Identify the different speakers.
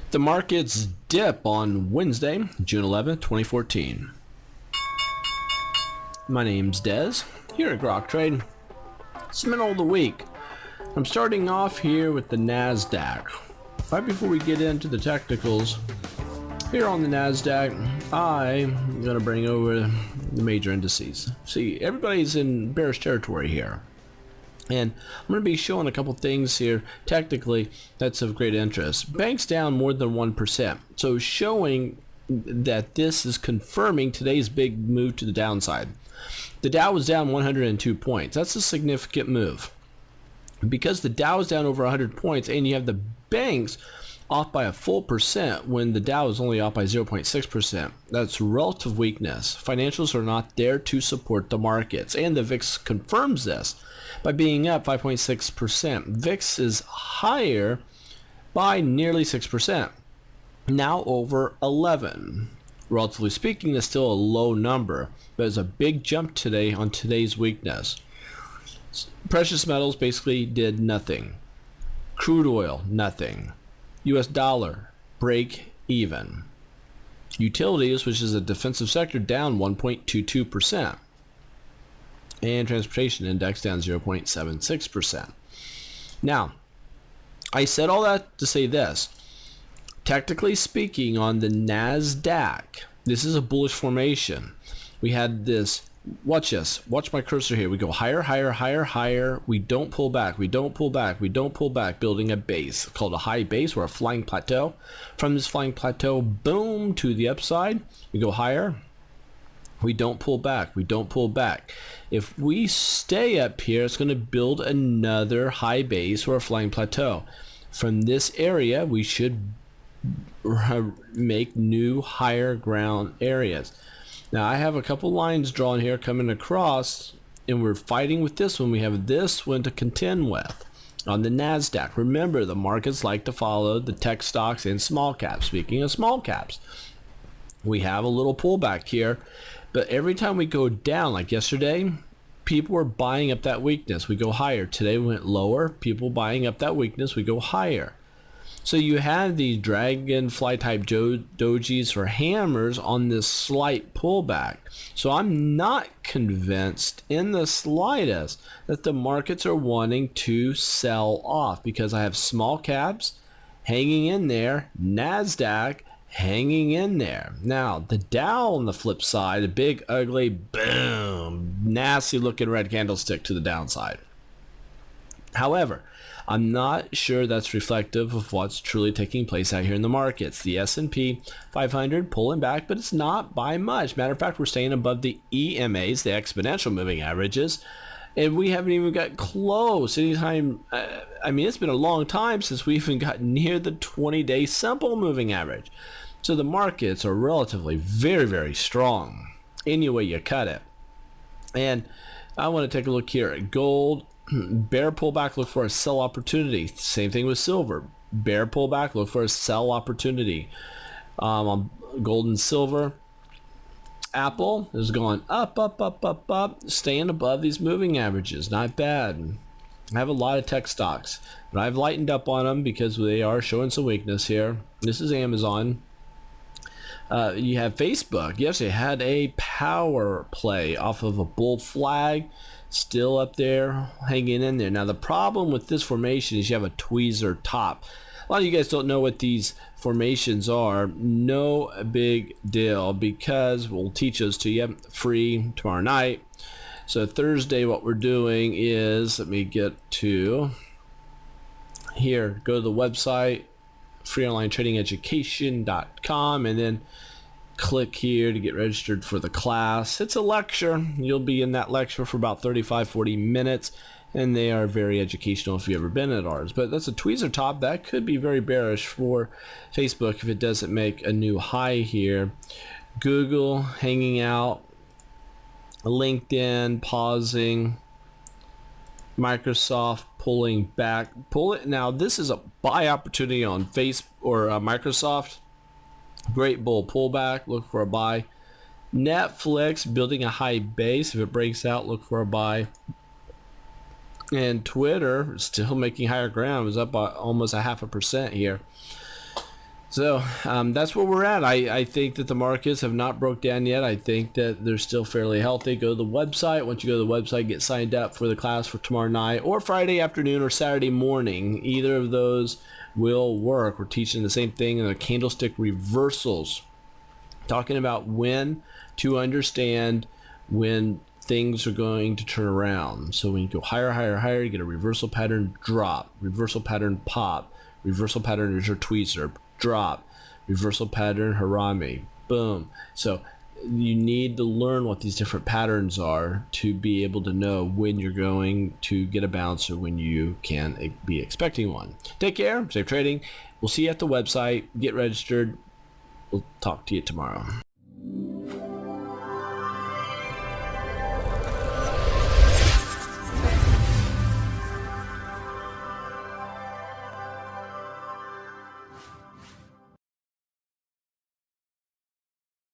Speaker 1: The markets dip on Wednesday, June 11th, 2014. My name's Dez, here at Grok Trade. It's the middle of the week. I'm starting off here with the NASDAQ. Right before we get into the technicals, here on the NASDAQ, I'm going to bring over the major indices. See, everybody's in bearish territory here. And I'm going to be showing a couple things here technically that's of great interest. Banks down more than 1%. So showing that this is confirming today's big move to the downside. The Dow was down 102 points. That's a significant move. Because the Dow is down over 100 points and you have the banks off by a full percent when the Dow is only off by 0.6%. That's relative weakness. Financials are not there to support the markets, and the VIX confirms this by being up 5.6%. VIX is higher by nearly 6%, now over 11. Relatively speaking, that's still a low number, but it's a big jump today on today's weakness. Precious metals basically did nothing. Crude oil, nothing. US dollar, break even. Utilities, which is a defensive sector, down 1.22%. And transportation index down 0.76%. Now, I said all that to say this. Technically speaking, on the NASDAQ, this is a bullish formation. We had this. Watch this. Watch my cursor here. We go higher, higher, higher, higher. We don't pull back. We don't pull back. We don't pull back, building a base called a high base or a flying plateau. From this flying plateau, boom, to the upside. We go higher. We don't pull back. We don't pull back. If we stay up here, it's going to build another high base or a flying plateau. From this area, we should make new higher ground areas. Now I have a couple lines drawn here coming across, and we're fighting with this one. We have this one to contend with on the NASDAQ. Remember, the markets like to follow the tech stocks and small caps. Speaking of small caps, we have a little pullback here, but every time we go down, like yesterday, people were buying up that weakness. We go higher. Today we went lower. People buying up that weakness. We go higher. So you have these dragonfly type dojis or hammers on this slight pullback. So I'm not convinced in the slightest that the markets are wanting to sell off, because I have small caps hanging in there, NASDAQ hanging in there. Now the Dow on the flip side, a big ugly boom, nasty looking red candlestick to the downside. However, I'm not sure that's reflective of what's truly taking place out here in the markets. The S&P 500 pulling back, but it's not by much. Matter of fact, we're staying above the EMAs, the exponential moving averages, and we haven't even got close. Anytime, I mean, it's been a long time since we even got near the 20-day simple moving average. So the markets are relatively very, very strong any way you cut it. And I want to take a look here at gold. Bear pullback, look for a sell opportunity. Same thing with silver. Bear pullback, look for a sell opportunity. On gold and silver, Apple is going up, up, up, up, up, staying above these moving averages. Not bad. I have a lot of tech stocks, but I've lightened up on them because they are showing some weakness here. This is Amazon. You have Facebook. Yes, they had a power play off of a bull flag. Still up there, hanging in there. Now the problem with this formation is you have a tweezer top. A lot of you guys don't know what these formations are. No big deal, because we'll teach those to you free tomorrow night. So Thursday what we're doing is, let me get to here, go to the website freeonlinetradingeducation.com, and then click here to get registered for the class. It's a lecture. You'll be in that lecture for about 35-40 minutes, and they are very educational if you've ever been at ours. But that's a tweezer top. That could be very bearish for Facebook if it doesn't make a new high here. Google hanging out, LinkedIn pausing, Microsoft pulling back. Pull it now. This is a buy opportunity on Facebook or Microsoft. Great bull pullback, look for a buy. Netflix building a high base. If it breaks out, look for a buy. And Twitter still making higher ground. It was up by almost 0.5% here. So that's where we're at. I think that the markets have not broke down yet. I think that they're still fairly healthy. Go to the website. Once you go to the website, get signed up for the class for tomorrow night or Friday afternoon or Saturday morning. Either of those will work. We're teaching the same thing in the candlestick reversals, talking about when to understand when things are going to turn around. So when you go higher, higher, higher, you get a reversal pattern drop, reversal pattern pop, reversal pattern is your tweezer, drop, reversal pattern harami, boom. So you need to learn what these different patterns are to be able to know when you're going to get a bounce or when you can be expecting one. Take care, safe trading. We'll see you at the website. Get registered. We'll talk to you tomorrow.